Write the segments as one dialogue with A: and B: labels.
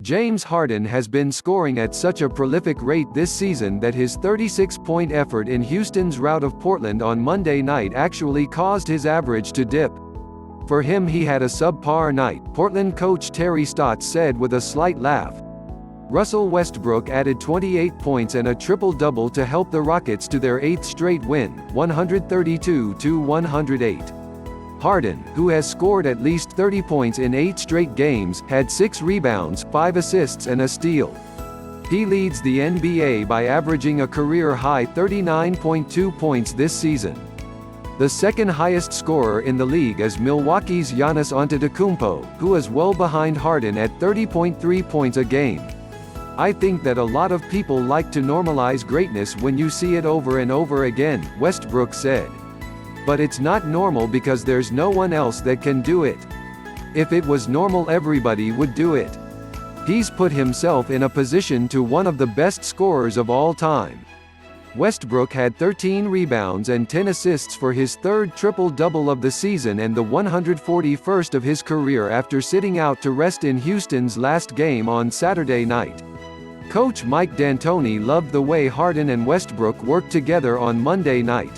A: James Harden has been scoring at such a prolific rate this season that his 36-point effort in Houston's rout of Portland on Monday night actually caused his average to dip. For him, he had a subpar night, Portland coach Terry Stotts said with a slight laugh. Russell Westbrook added 28 points and a triple-double to help the Rockets to their 8th straight win, 132-108. Harden, who has scored at least 30 points in 8 straight games, had 6 rebounds, 5 assists and a steal. He leads the NBA by averaging a career-high 39.2 points this season. The second highest scorer in the league is Milwaukee's Giannis Antetokounmpo, who is well behind Harden at 30.3 points a game. I think that a lot of people like to normalize greatness when you see it over and over again, Westbrook said. But it's not normal because there's no one else that can do it. If it was normal, everybody would do it. He's put himself in a position to one of the best scorers of all time. Westbrook had 13 rebounds and 10 assists for his third triple-double of the season and the 141st of his career after sitting out to rest in Houston's last game on Saturday night. Coach Mike D'Antoni loved the way Harden and Westbrook worked together on Monday night.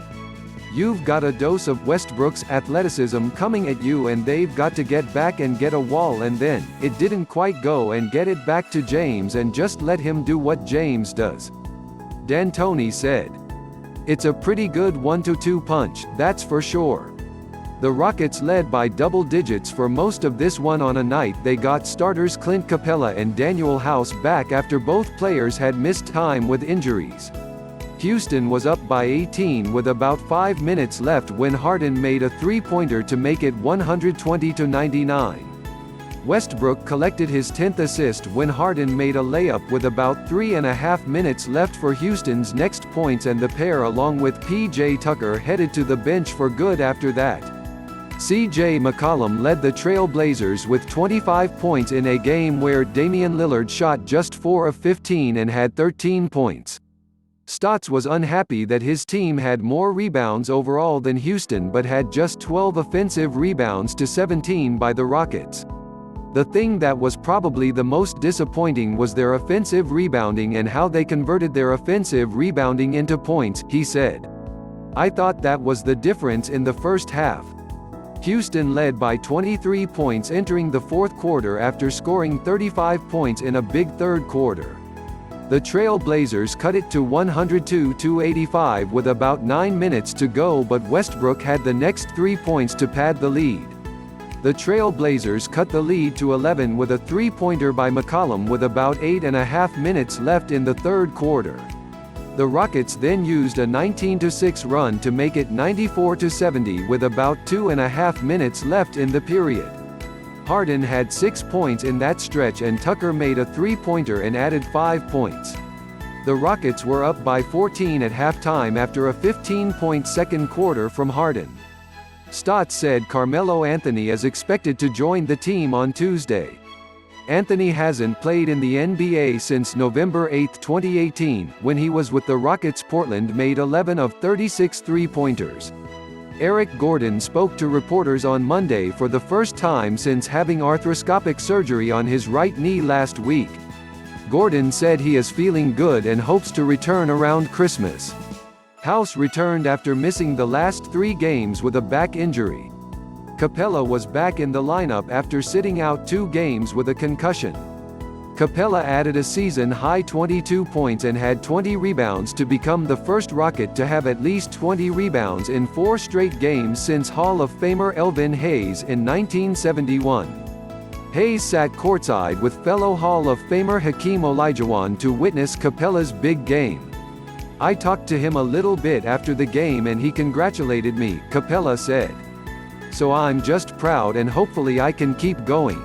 A: You've got a dose of Westbrook's athleticism coming at you and they've got to get back and get a wall and then, it didn't quite go and get it back to James and just let him do what James does. D'Antoni said. It's a pretty good 1-2 punch, that's for sure. The Rockets led by double digits for most of this one on a night they got starters Clint Capella and Danuel House back after both players had missed time with injuries. Houston was up by 18 with about 5 minutes left when Harden made a three-pointer to make it 120-99. Westbrook collected his 10th assist when Harden made a layup with about 3.5 minutes left for Houston's next points, and the pair along with P.J. Tucker headed to the bench for good after that. C.J. McCollum led the Trail Blazers with 25 points in a game where Damian Lillard shot just 4 of 15 and had 13 points. Stotts was unhappy that his team had more rebounds overall than Houston but had just 12 offensive rebounds to 17 by the Rockets. The thing that was probably the most disappointing was their offensive rebounding and how they converted their offensive rebounding into points, he said. I thought that was the difference in the first half. Houston led by 23 points entering the fourth quarter after scoring 35 points in a big third quarter. The Trail Blazers cut it to 102-85 with about 9 minutes to go, but Westbrook had the next 3 points to pad the lead. The Trail Blazers cut the lead to 11 with a three-pointer by McCollum with about 8.5 minutes left in the third quarter. The Rockets then used a 19-6 run to make it 94-70 with about 2.5 minutes left in the period. Harden had 6 points in that stretch and Tucker made a three-pointer and added 5 points. The Rockets were up by 14 at halftime after a 15-point second quarter from Harden. Stotts said Carmelo Anthony is expected to join the team on Tuesday. Anthony hasn't played in the NBA since November 8, 2018, when he was with the Rockets. Portland made 11 of 36 three-pointers. Eric Gordon spoke to reporters on Monday for the first time since having arthroscopic surgery on his right knee last week. Gordon said he is feeling good and hopes to return around Christmas. House returned after missing the last 3 games with a back injury. Capella was back in the lineup after sitting out 2 games with a concussion. Capella added a season-high 22 points and had 20 rebounds to become the first Rocket to have at least 20 rebounds in 4 straight games since Hall of Famer Elvin Hayes in 1971. Hayes sat courtside with fellow Hall of Famer Hakeem Olajuwon to witness Capella's big game. I talked to him a little bit after the game and he congratulated me, Capella said. So I'm just proud and hopefully I can keep going.